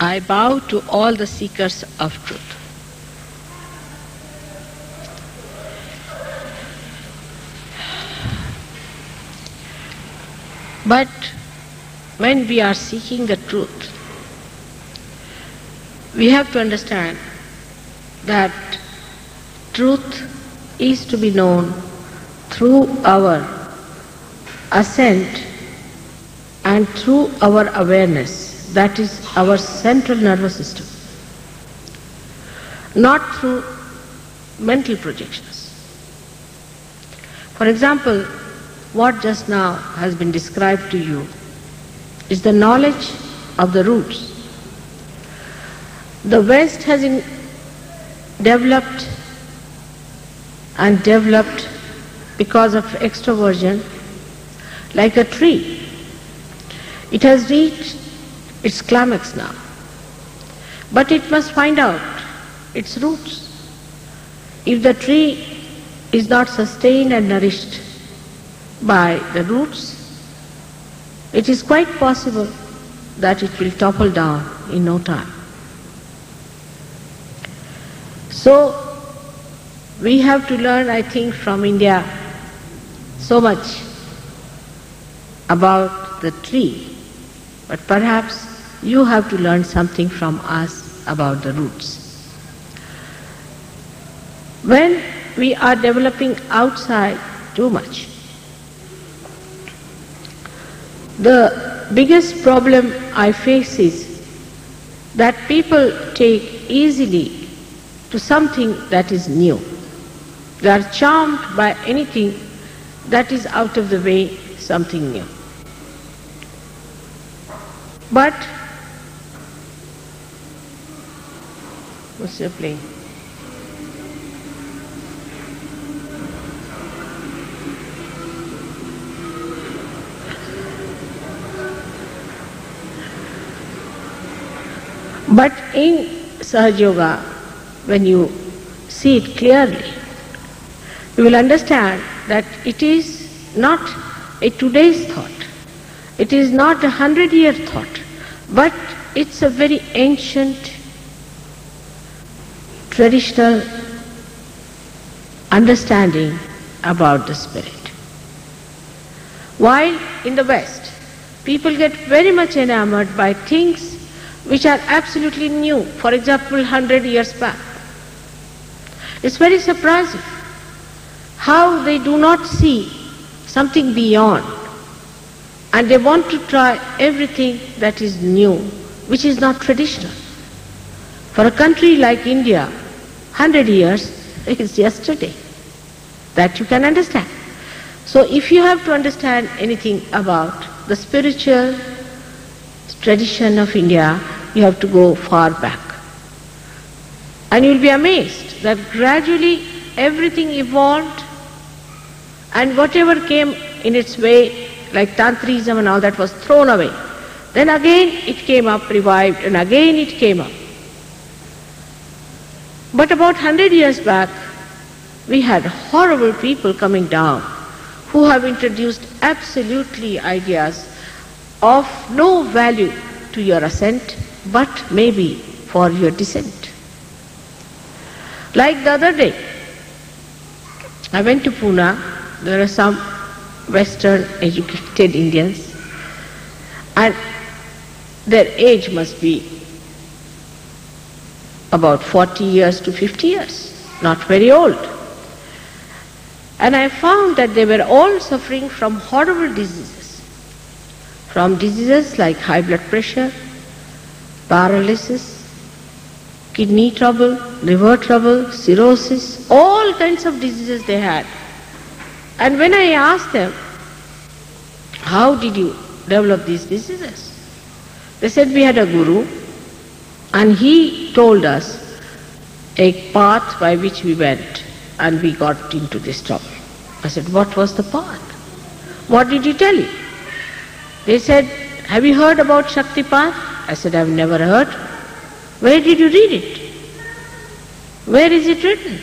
I bow to all the seekers of truth. But when we are seeking the truth, we have to understand that truth is to be known through our assent and through our awareness, that is our central nervous system, not through mental projections. For example, what just now has been described to you is the knowledge of the roots. The West has developed because of extroversion like a tree. It has reached its climax now, but it must find out its roots. If the tree is not sustained and nourished by the roots, it is quite possible that it will topple down in no time. So we have to learn, I think, from India so much about the tree, but perhaps you have to learn something from us about the roots. When we are developing outside too much, the biggest problem I face is that people take easily to something that is new. They are charmed by anything that is out of the way, something new. But, what's your playing? But in Sahaja Yoga, when you see it clearly, you will understand that it is not a today's thought, it is not 100-year thought, but it's a very ancient, traditional understanding about the spirit. While in the West, people get very much enamored by things which are absolutely new, for example, 100 years back. It's very surprising how they do not see something beyond, and they want to try everything that is new, which is not traditional. For a country like India, 100 years is yesterday. That you can understand. So if you have to understand anything about the spiritual tradition of India, you have to go far back. And you will be amazed that gradually everything evolved, and whatever came in its way, like Tantrism and all that, was thrown away. Then again it came up, revived, and again it came up. But about 100 years back, we had horrible people coming down who have introduced absolutely ideas of no value to your ascent, but maybe for your descent. Like the other day, I went to Pune. There are some Western educated Indians, and their age must be about 40 years to 50 years, not very old. And I found that they were all suffering from horrible diseases. From diseases like high blood pressure, paralysis, kidney trouble, liver trouble, cirrhosis, all kinds of diseases they had. And when I asked them, how did you develop these diseases? They said, we had a guru and he told us a path by which we went and we got into this trouble. I said, what was the path? What did he tell you? They said, have you heard about Shaktipat? I said, I've never heard. Where did you read it? Where is it written?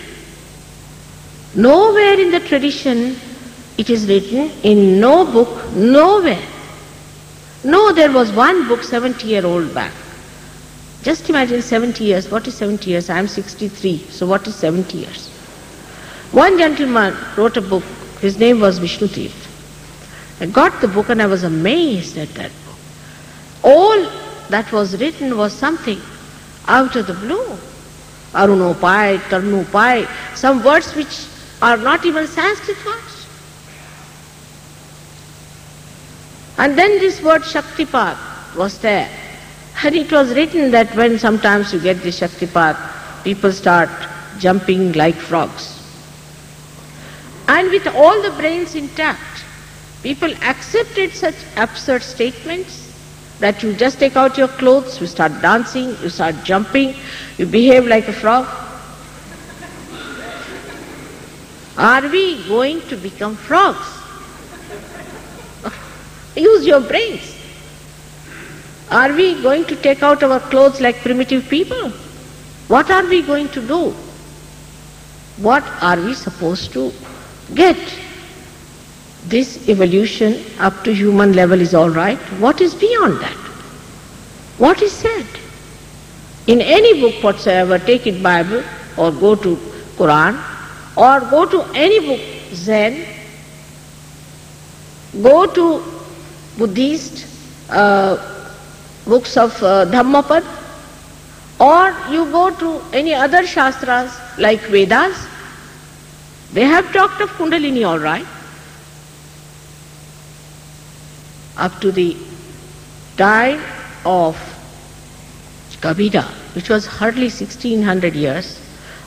Nowhere in the tradition it is written, in no book, nowhere. No, there was one book 70-year-old back. Just imagine 70 years. What is 70 years? I am 63. So what is 70 years? One gentleman wrote a book. His name was Vishnu Tirth. I got the book and I was amazed at that book. All that was written was something out of the blue. Arunopai, Tarunopai, some words which are not even Sanskrit words. And then this word Shaktipat was there. And it was written that when sometimes you get this Shaktipat, people start jumping like frogs. And with all the brains intact, people accepted such absurd statements that you just take out your clothes, you start dancing, you start jumping, you behave like a frog. Are we going to become frogs? Use your brains. Are we going to take out our clothes like primitive people? What are we going to do? What are we supposed to get? This evolution up to human level is all right. What is beyond that? What is said? In any book whatsoever, take it Bible or go to Quran or go to any book, Zen, go to Buddhist books of Dhammapad, or you go to any other Shastras like Vedas, they have talked of Kundalini all right. Up to the time of Kabira, which was hardly 1600 years,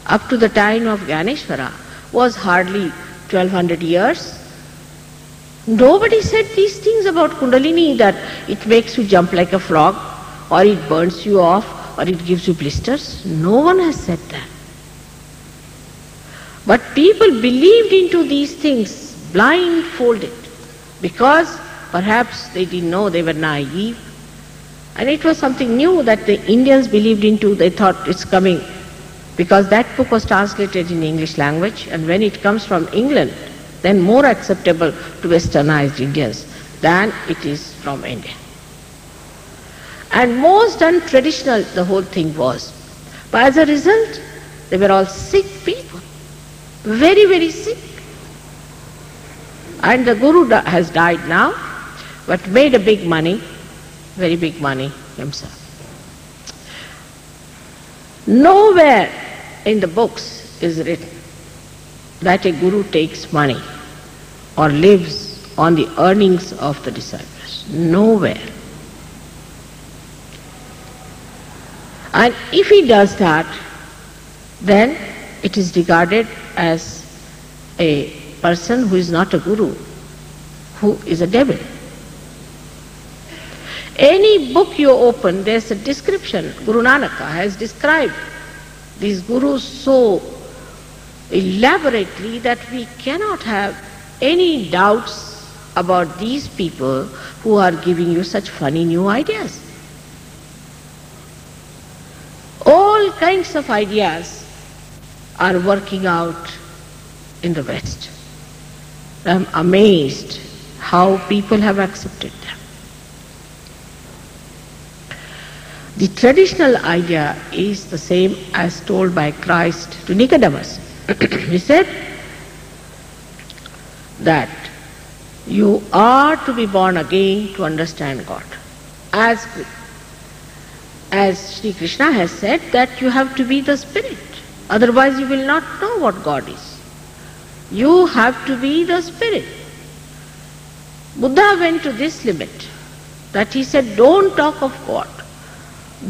up to the time of Gyaneshwara was hardly 1200 years. Nobody said these things about Kundalini, that it makes you jump like a frog, or it burns you off, or it gives you blisters. No one has said that. But people believed into these things blindfolded, because perhaps they didn't know, they were naive. And it was something new that the Indians believed into. They thought it's coming, because that book was translated in English language, and when it comes from England, then more acceptable to westernized Indians than it is from India. And most untraditional the whole thing was. But as a result, they were all sick people, very, very sick. And the Guru has died now, but made a big money, very big money himself. Nowhere in the books is written that a Guru takes money or lives on the earnings of the disciples. Nowhere. And if he does that, then it is regarded as a person who is not a Guru, who is a devil. Any book you open, there's a description. Guru Nanaka has described these Gurus so elaborately that we cannot have any doubts about these people who are giving you such funny new ideas. All kinds of ideas are working out in the West. I'm amazed how people have accepted them. The traditional idea is the same as told by Christ to Nicodemus. He said that you are to be born again to understand God. As Sri Krishna has said that you have to be the spirit, otherwise you will not know what God is. You have to be the spirit. Buddha went to this limit, that he said, don't talk of God,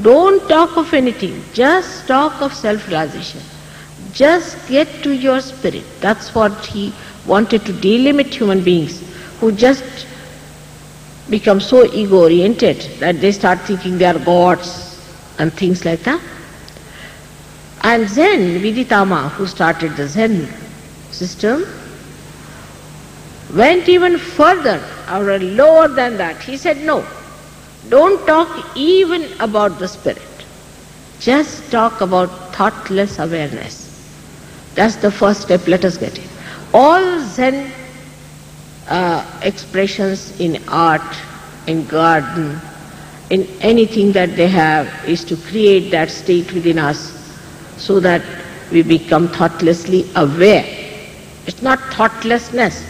don't talk of anything, just talk of self-realization. Just get to your spirit. That's what he wanted to delimit human beings who just become so ego-oriented that they start thinking they are gods and things like that. And Zen, Viditama, who started the Zen system, went even further or lower than that. He said, no, don't talk even about the spirit. Just talk about thoughtless awareness. That's the first step, let us get it. All Zen expressions in art, in garden, in anything that they have is to create that state within us so that we become thoughtlessly aware. It's not thoughtlessness,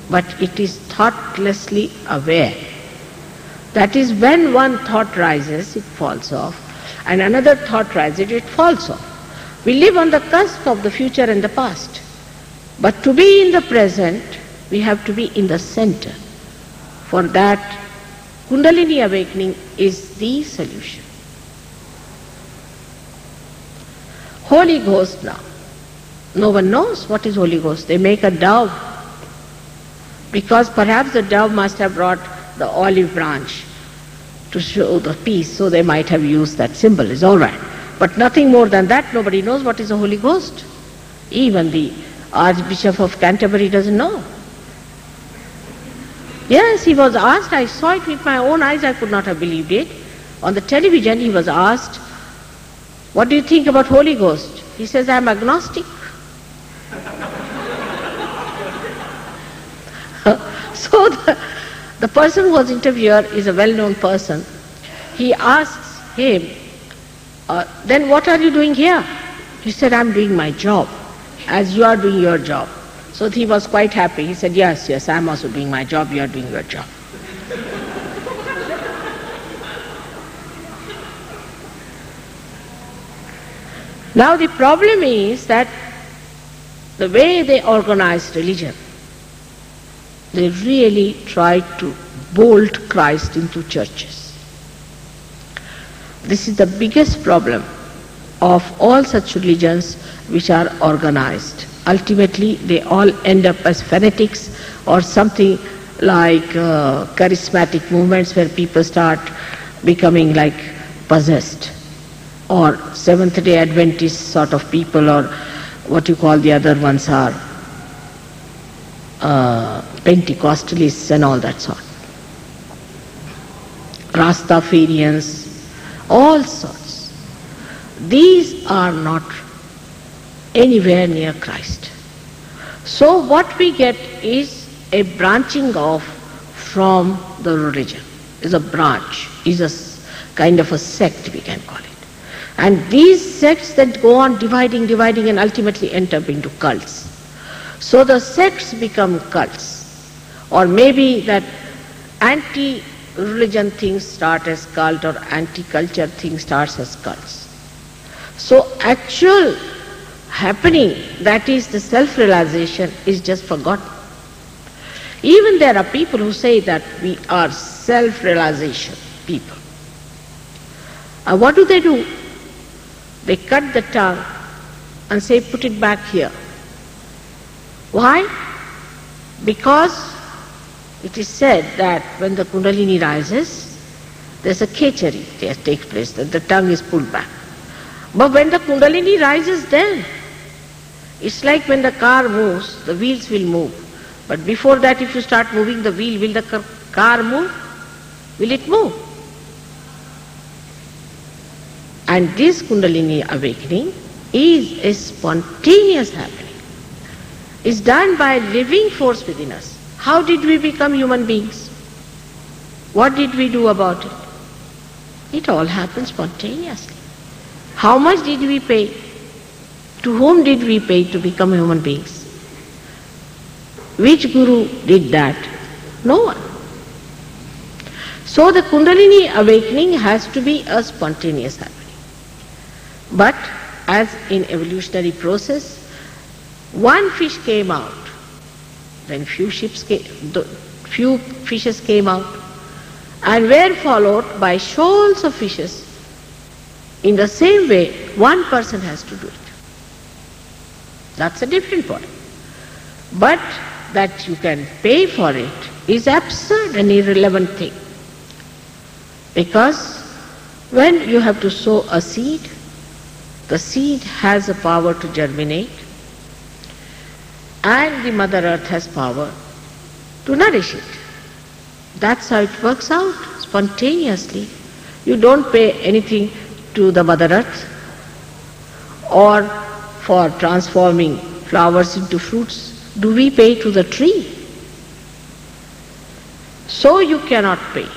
but it is thoughtlessly aware. That is, when one thought rises, it falls off, and another thought rises, it falls off. We live on the cusp of the future and the past. But to be in the present, we have to be in the center. For that, Kundalini awakening is the solution. Holy Ghost now. No one knows what is Holy Ghost. They make a dove, because perhaps the dove must have brought the olive branch to show the peace, so they might have used that symbol. It's all right. But nothing more than that. Nobody knows what is the Holy Ghost. Even the Archbishop of Canterbury doesn't know. Yes, he was asked, I saw it with my own eyes, I could not have believed it. On the television he was asked, what do you think about Holy Ghost? He says, I am agnostic. So the person who was interviewed is a well-known person. He asks him, then what are you doing here? He said, I am doing my job, as you are doing your job. So he was quite happy. He said, yes, I am also doing my job, you are doing your job. Now the problem is that the way they organized religion, they really tried to bolt Christ into churches. This is the biggest problem of all such religions which are organized. Ultimately, they all end up as fanatics or something like charismatic movements where people start becoming like possessed, or Seventh-day Adventist sort of people, or what you call the other ones are Pentecostalists and all that sort. Rastafarians, all sorts. These are not anywhere near Christ. So what we get is a branching off from the religion. Is a branch, is a kind of a sect, we can call it. And these sects that go on dividing and ultimately end up into cults. So the sects become cults. Or maybe that anti-religion things start as cult, or anti-culture thing starts as cults. So actual happening, that is the self-realization, is just forgotten. Even there are people who say that we are self-realization people. What do? They cut the tongue and say, put it back here. Why? Because it is said that when the Kundalini rises, there's a kechari that takes place, that the tongue is pulled back. But when the Kundalini rises, then it's like when the car moves, the wheels will move. But before that, if you start moving the wheel, will the car move? Will it move? And this Kundalini awakening is a spontaneous happening. It's done by a living force within us. How did we become human beings? What did we do about it? It all happened spontaneously. How much did we pay? To whom did we pay to become human beings? Which guru did that? No one. So the Kundalini awakening has to be a spontaneous happening. But as in evolutionary process, one fish came out, then few fishes came out, and were followed by shoals of fishes. In the same way, one person has to do it. That's a different point. But that you can pay for it is absurd and irrelevant thing. Because when you have to sow a seed, the seed has a power to germinate, and the Mother Earth has power to nourish it. That's how it works out, spontaneously. You don't pay anything to the Mother Earth, or for transforming flowers into fruits. Do we pay to the tree? So you cannot pay.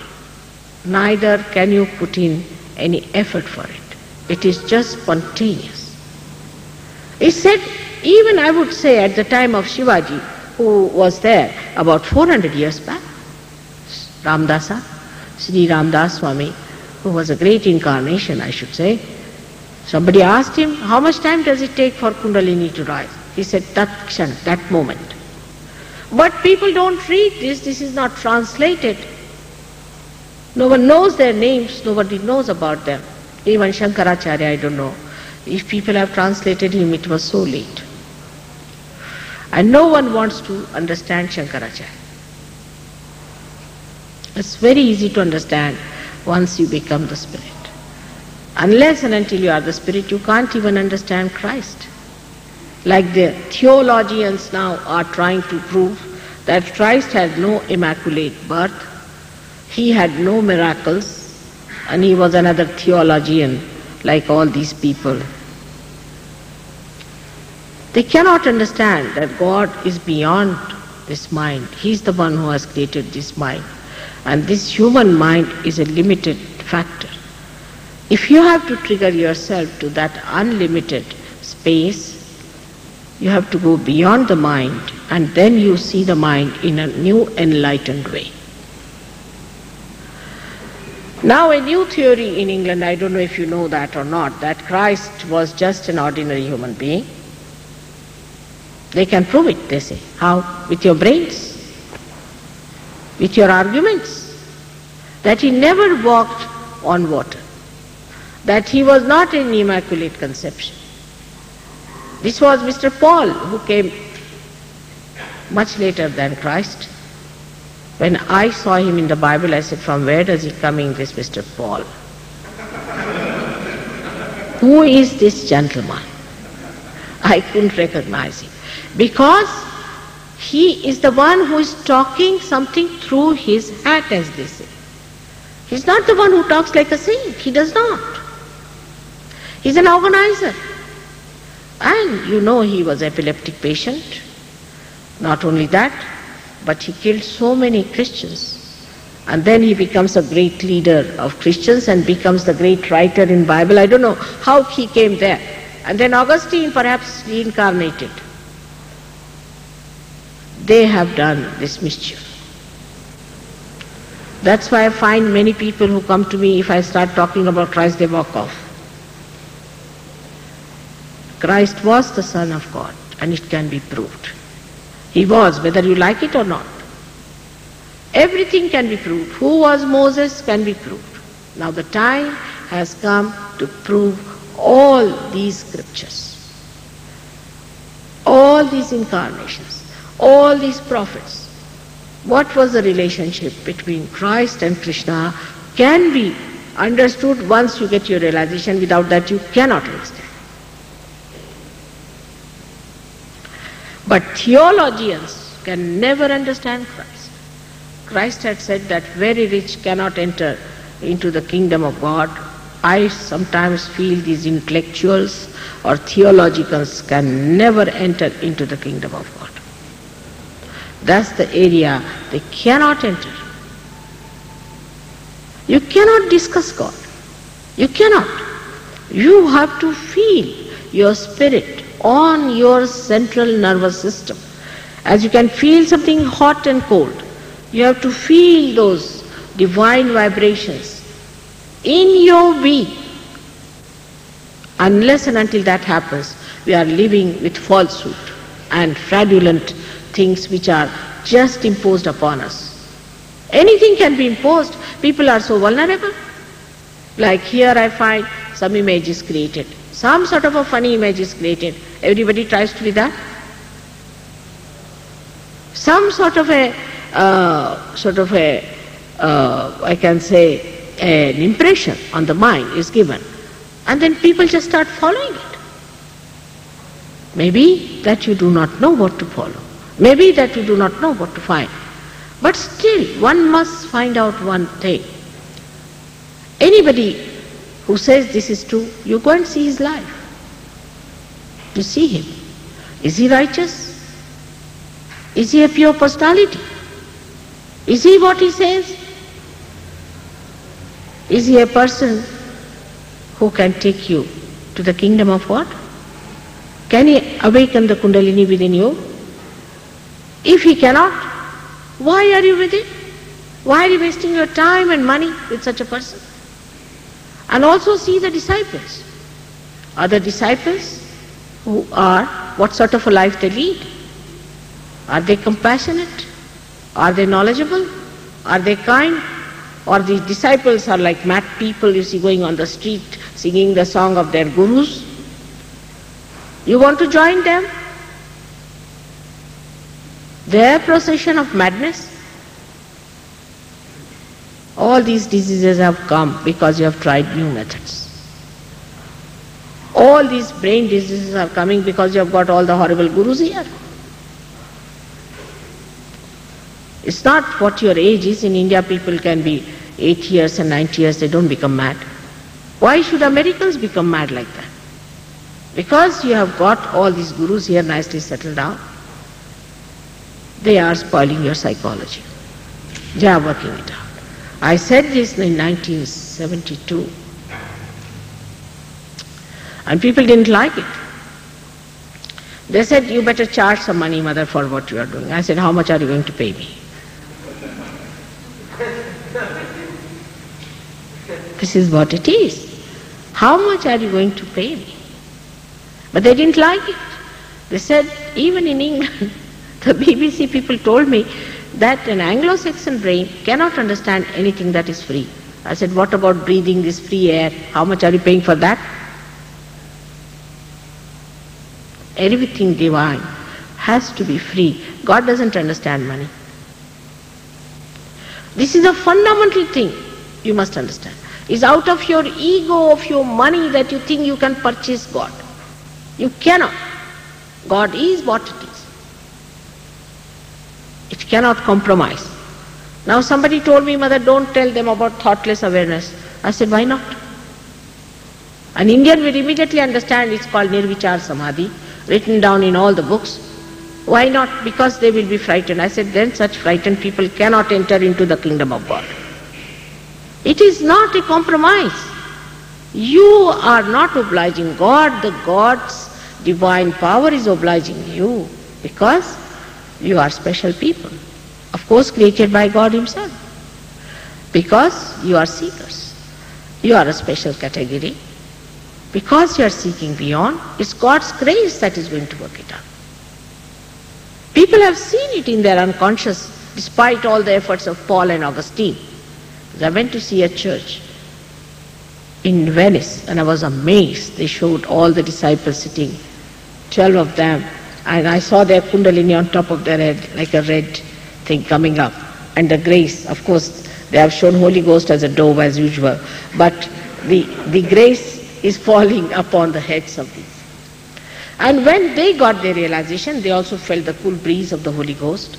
neither can you put in any effort for it. It is just spontaneous. He said, even I would say at the time of Shivaji, who was there about 400 years back, Ramdasa, Sri Ramdas Swami, who was a great incarnation, I should say. Somebody asked him, how much time does it take for Kundalini to rise? He said, that kshan, that moment. But people don't read this, this is not translated. No one knows their names, nobody knows about them. Even Shankaracharya, I don't know. If people have translated him, it was so late. And no one wants to understand Shankaracharya. It's very easy to understand once you become the Spirit. Unless and until you are the Spirit, you can't even understand Christ. Like the theologians now are trying to prove that Christ had no immaculate birth, he had no miracles, and he was another theologian like all these people. They cannot understand that God is beyond this mind. He is the one who has created this mind. And this human mind is a limited factor. If you have to trigger yourself to that unlimited space, you have to go beyond the mind, and then you see the mind in a new enlightened way. Now a new theory in England, I don't know if you know that or not, that Christ was just an ordinary human being. They can prove it, they say. How? With your brains, with your arguments. That he never walked on water, that he was not an immaculate conception. This was Mr. Paul, who came much later than Christ. When I saw him in the Bible, I said, from where does he coming, this Mr. Paul? Who is this gentleman? I couldn't recognize him. Because he is the one who is talking something through his hat, as they say. He's not the one who talks like a saint. He does not. He's an organizer. And you know he was an epileptic patient. Not only that, but he killed so many Christians. And then he becomes a great leader of Christians and becomes the great writer in Bible. I don't know how he came there. And then Augustine perhaps reincarnated. They have done this mischief. That's why I find many people who come to me, if I start talking about Christ, they walk off. Christ was the Son of God, and it can be proved. He was, whether you like it or not. Everything can be proved. Who was Moses can be proved. Now the time has come to prove all these scriptures, all these incarnations, all these prophets. What was the relationship between Christ and Krishna can be understood once you get your realization. Without that you cannot understand. But theologians can never understand Christ. Christ had said that very rich cannot enter into the kingdom of God. I sometimes feel these intellectuals or theologians can never enter into the kingdom of God. That's the area they cannot enter. You cannot discuss God. You cannot. You have to feel your spirit on your central nervous system. As you can feel something hot and cold, you have to feel those divine vibrations in your being. Unless and until that happens, we are living with falsehood and fraudulent things which are just imposed upon us. Anything can be imposed. People are so vulnerable. Like here I find some image is created. Some sort of a funny image is created. Everybody tries to be that. Some sort of a, I can say, an impression on the mind is given. And then people just start following it. Maybe that you do not know what to follow. Maybe that you do not know what to find. But still, one must find out one thing. Anybody who says this is true, you go and see his life. You see him. Is he righteous? Is he a pure personality? Is he what he says? Is he a person who can take you to the kingdom of God? Can he awaken the Kundalini within you? If he cannot, why are you with him? Why are you wasting your time and money with such a person? And also see the disciples. Are the disciples who are, what sort of a life they lead? Are they compassionate? Are they knowledgeable? Are they kind? Or the disciples are like mad people you see going on the street singing the song of their gurus? You want to join them? Their procession of madness? All these diseases have come because you have tried new methods. All these brain diseases are coming because you have got all the horrible gurus here. It's not what your age is. In India people can be 80 years and 90 years, they don't become mad. Why should Americans become mad like that? Because you have got all these gurus here nicely settled down. They are spoiling your psychology. They are working it out. I said this in 1972 and people didn't like it. They said, you better charge some money, mother, for what you are doing. I said, how much are you going to pay me? This is what it is. How much are you going to pay me? But they didn't like it. They said, even in England, the BBC people told me that an Anglo-Saxon brain cannot understand anything that is free. I said, what about breathing this free air? How much are you paying for that? Everything divine has to be free. God doesn't understand money. This is a fundamental thing you must understand. It's out of your ego, of your money that you think you can purchase God. You cannot. God is what it is. It cannot compromise. Now somebody told me, mother, don't tell them about thoughtless awareness. I said, why not? An Indian will immediately understand it's called Nirvichar Samadhi, written down in all the books. Why not? Because they will be frightened. I said, then such frightened people cannot enter into the kingdom of God. It is not a compromise. You are not obliging God. The God's divine power is obliging you because you are special people. Of course, created by God Himself. Because you are seekers. You are a special category. Because you are seeking beyond, it's God's grace that is going to work it out. People have seen it in their unconscious, despite all the efforts of Paul and Augustine. I went to see a church in Venice and I was amazed. They showed all the disciples sitting, 12 of them, and I saw their kundalini on top of their head, like a red thing coming up. And the grace, of course, they have shown Holy Ghost as a dove as usual, but the grace is falling upon the heads of these. And when they got their realization, they also felt the cool breeze of the Holy Ghost.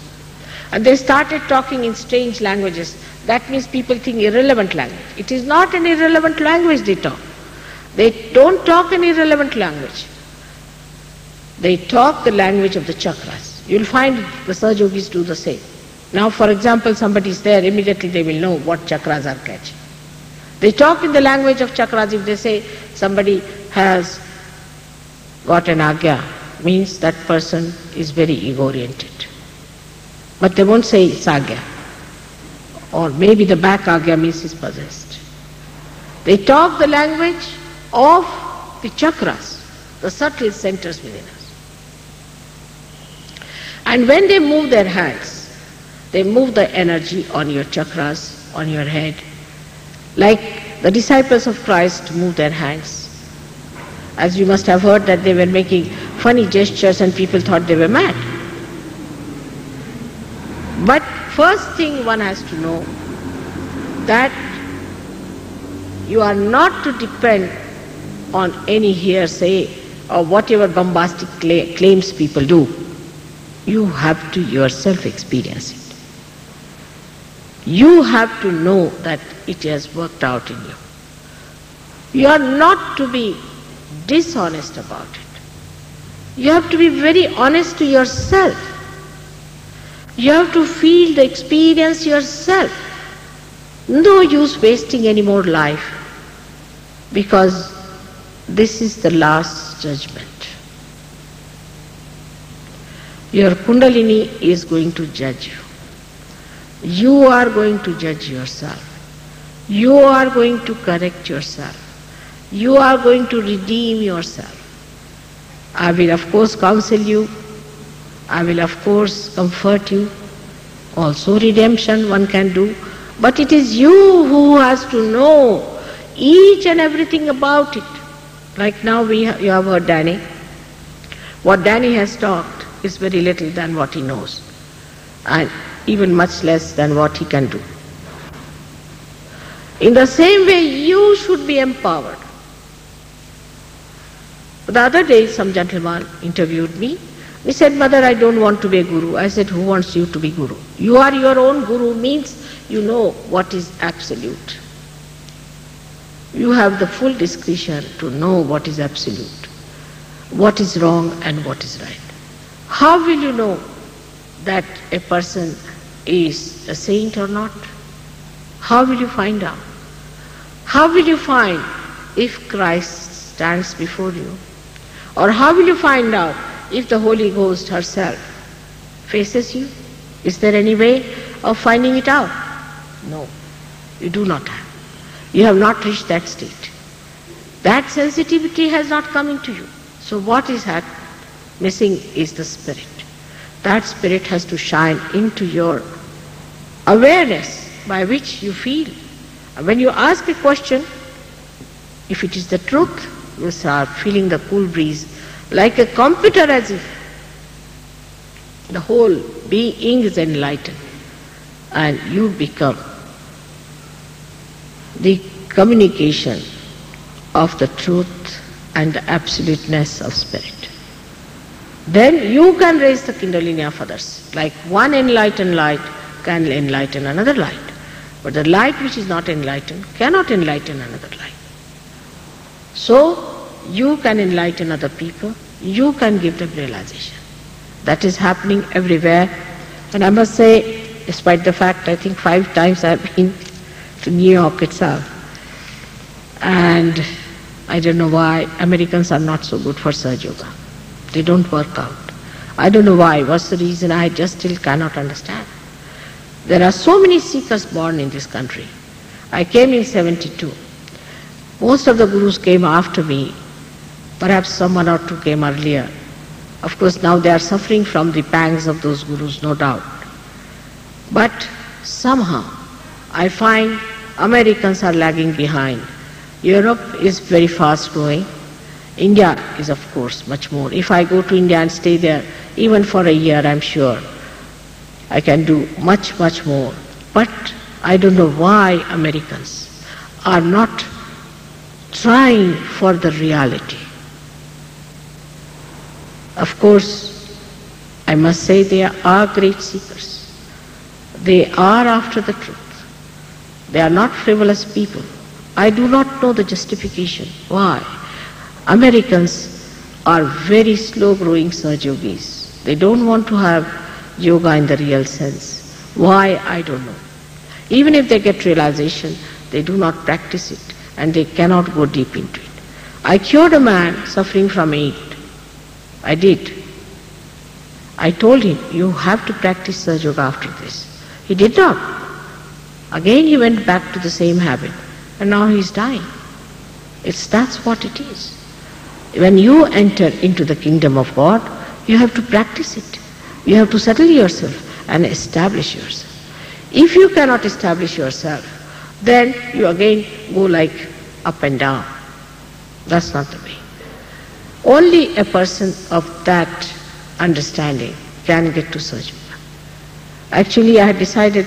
And they started talking in strange languages. That means people think irrelevant language. It is not an irrelevant language they talk. They don't talk an irrelevant language. They talk the language of the chakras. You'll find the Sahaja Yogis do the same. Now, for example, somebody is there, immediately they will know what chakras are catching. They talk in the language of chakras. If they say somebody has got an agya, means that person is very ego-oriented. But they won't say it's agya. Or maybe the back agya means he's possessed. They talk the language of the chakras, the subtle centers within us. And when they move their hands, they move the energy on your chakras, on your head, like the disciples of Christ move their hands. As you must have heard that they were making funny gestures and people thought they were mad. But first thing one has to know that you are not to depend on any hearsay or whatever bombastic claims people do. You have to yourself experience it. You have to know that it has worked out in you. You are not to be dishonest about it. You have to be very honest to yourself. You have to feel the experience yourself. No use wasting any more life, because this is the last judgment. Your Kundalini is going to judge you. You are going to judge yourself. You are going to correct yourself. You are going to redeem yourself. I will of course counsel you. I will of course comfort you. Also redemption one can do. But it is you who has to know each and everything about it. Like now you have heard Danny. What Danny has talked is very little than what he knows, and even much less than what he can do. In the same way, you should be empowered. The other day, some gentleman interviewed me. He said, "Mother, I don't want to be a guru." I said, "Who wants you to be guru? You are your own guru," means you know what is absolute. You have the full discretion to know what is absolute, what is wrong and what is right. How will you know that a person is a saint or not? How will you find out? How will you find if Christ stands before you? Or how will you find out if the Holy Ghost herself faces you? Is there any way of finding it out? No, you do not have. You have not reached that state. That sensitivity has not come into you. So what is missing is the spirit. That spirit has to shine into your awareness by which you feel. And when you ask a question, if it is the truth, you start feeling the cool breeze like a computer, as if the whole being is enlightened, and you become the communication of the truth and the absoluteness of spirit. Then you can raise the Kundalini of others. Like one enlightened light can enlighten another light. But the light which is not enlightened cannot enlighten another light. So you can enlighten other people. You can give them realization. That is happening everywhere. And I must say, despite the fact I think 5 times I have been to New York itself, and I don't know why Americans are not so good for Sahaja Yoga. They don't work out. I don't know why. What's the reason? I just still cannot understand. There are so many seekers born in this country. I came in 72. Most of the gurus came after me. Perhaps some 1 or 2 came earlier. Of course, now they are suffering from the pangs of those gurus, no doubt. But somehow, I find Americans are lagging behind. Europe is very fast growing. India is of course much more. If I go to India and stay there, even for a year, I'm sure I can do much, much more. But I don't know why Americans are not trying for the reality. Of course, I must say they are great seekers. They are after the truth. They are not frivolous people. I do not know the justification. Why? Americans are very slow-growing Sahaja Yogis. They don't want to have yoga in the real sense. Why? I don't know. Even if they get realization, they do not practice it and they cannot go deep into it. I cured a man suffering from AIDS. I did. I told him, you have to practice Sahaja Yoga after this. He did not. Again he went back to the same habit, and now he is dying. That's what it is. When you enter into the kingdom of God, you have to practice it. You have to settle yourself and establish yourself. If you cannot establish yourself, then you again go like up and down. That's not the way. Only a person of that understanding can get to Sahaja Yoga. Actually, I had decided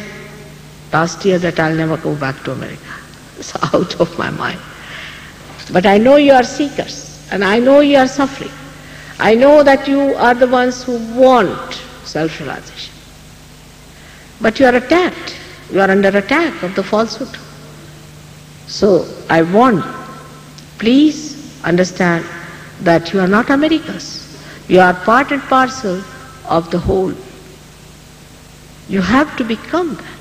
last year that I'll never go back to America. It's out of my mind. But I know you are seekers, and I know you are suffering. I know that you are the ones who want self-realization. But you are attacked. You are under attack of the falsehood. So I want, please understand that you are not Americans. You are part and parcel of the whole. You have to become that.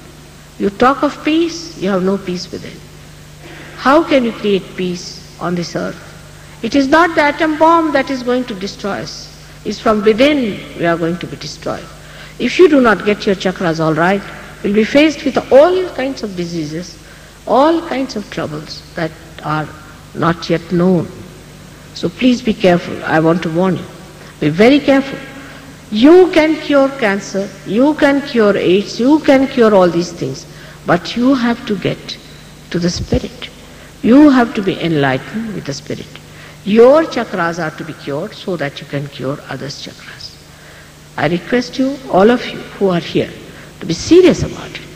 You talk of peace, you have no peace within. How can you create peace on this earth? It is not the atom bomb that is going to destroy us. It's from within we are going to be destroyed. If you do not get your chakras all right, you'll be faced with all kinds of diseases, all kinds of troubles that are not yet known. So please be careful. I want to warn you. Be very careful. You can cure cancer, you can cure AIDS, you can cure all these things, but you have to get to the spirit. You have to be enlightened with the spirit. Your chakras are to be cured so that you can cure others' chakras. I request you, all of you who are here, to be serious about it,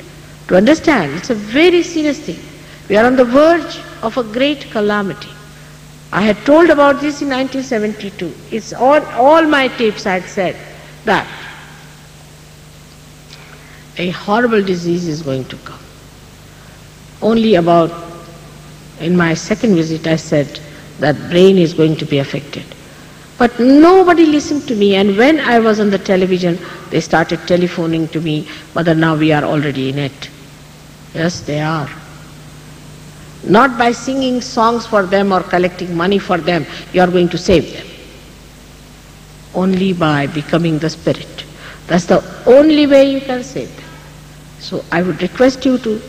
to understand it's a very serious thing. We are on the verge of a great calamity. I had told about this in 1972. It's on all my tapes I had said that a horrible disease is going to come. Only about, in my second visit I said that brain is going to be affected. But nobody listened to me, and when I was on the television, they started telephoning to me, Mother, now we are already in it. Yes, they are. Not by singing songs for them or collecting money for them, you are going to save them. Only by becoming the spirit. That's the only way you can save them. So I would request you to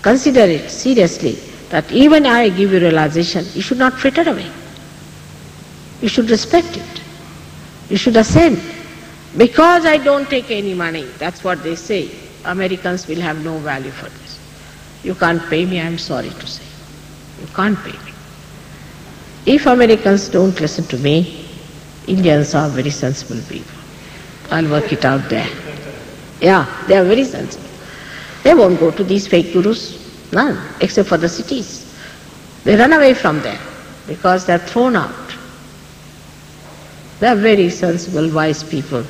consider it seriously, that even I give you realization, you should not fritter away. You should respect it. You should ascend. Because I don't take any money, that's what they say, Americans will have no value for this. You can't pay me, I'm sorry to say. You can't pay me. If Americans don't listen to me, Indians are very sensible people. I'll work it out there. Yeah, they are very sensible. They won't go to these fake gurus, none, except for the cities. They run away from there because they are thrown out. They are very sensible, wise people.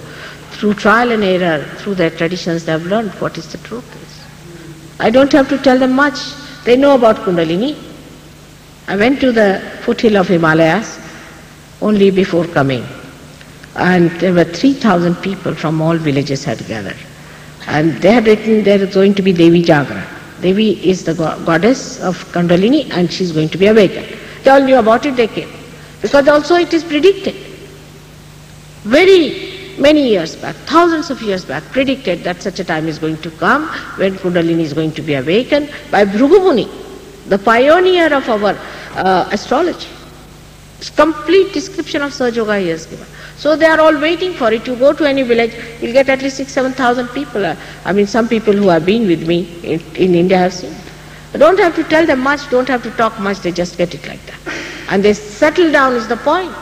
Through trial and error, through their traditions, they have learned what is the truth is. I don't have to tell them much. They know about Kundalini. I went to the foothill of Himalayas only before coming, and there were 3,000 people from all villages had gathered. And they had written there is going to be Devi Jagra. Devi is the goddess of Kundalini, and she is going to be awakened. They all knew about it, they came. Because also it is predicted. Very many years back, thousands of years back, predicted that such a time is going to come when Kundalini is going to be awakened by Bhrigu Muni, the pioneer of our astrology. It's complete description of Sahaja Yoga he has given. So they are all waiting for it. You go to any village, you'll get at least 6,000-7,000 people. I mean, some people who have been with me in India have seen it. You don't have to tell them much, don't have to talk much, they just get it like that. And they settle down is the point.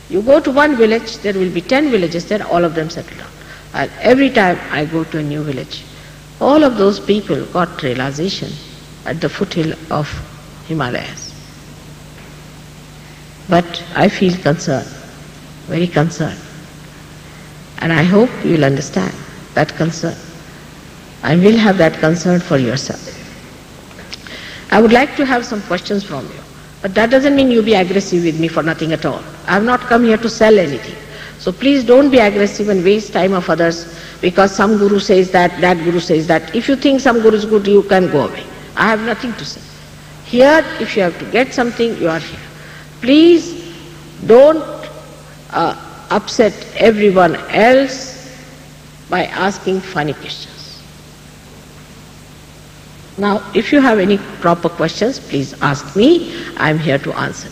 You go to one village, there will be 10 villages there, all of them settle down. And every time I go to a new village, all of those people got realization at the foothill of Himalayas. But I feel concerned, very concerned. And I hope you will understand that concern. I will have that concern for yourself. I would like to have some questions from you. But that doesn't mean you be aggressive with me for nothing at all. I have not come here to sell anything. So please don't be aggressive and waste time of others because some guru says that guru says that. If you think some guru is good, you can go away. I have nothing to say. Here, if you have to get something, you are here. Please don't upset everyone else by asking funny questions. Now, if you have any proper questions, please ask me. I am here to answer.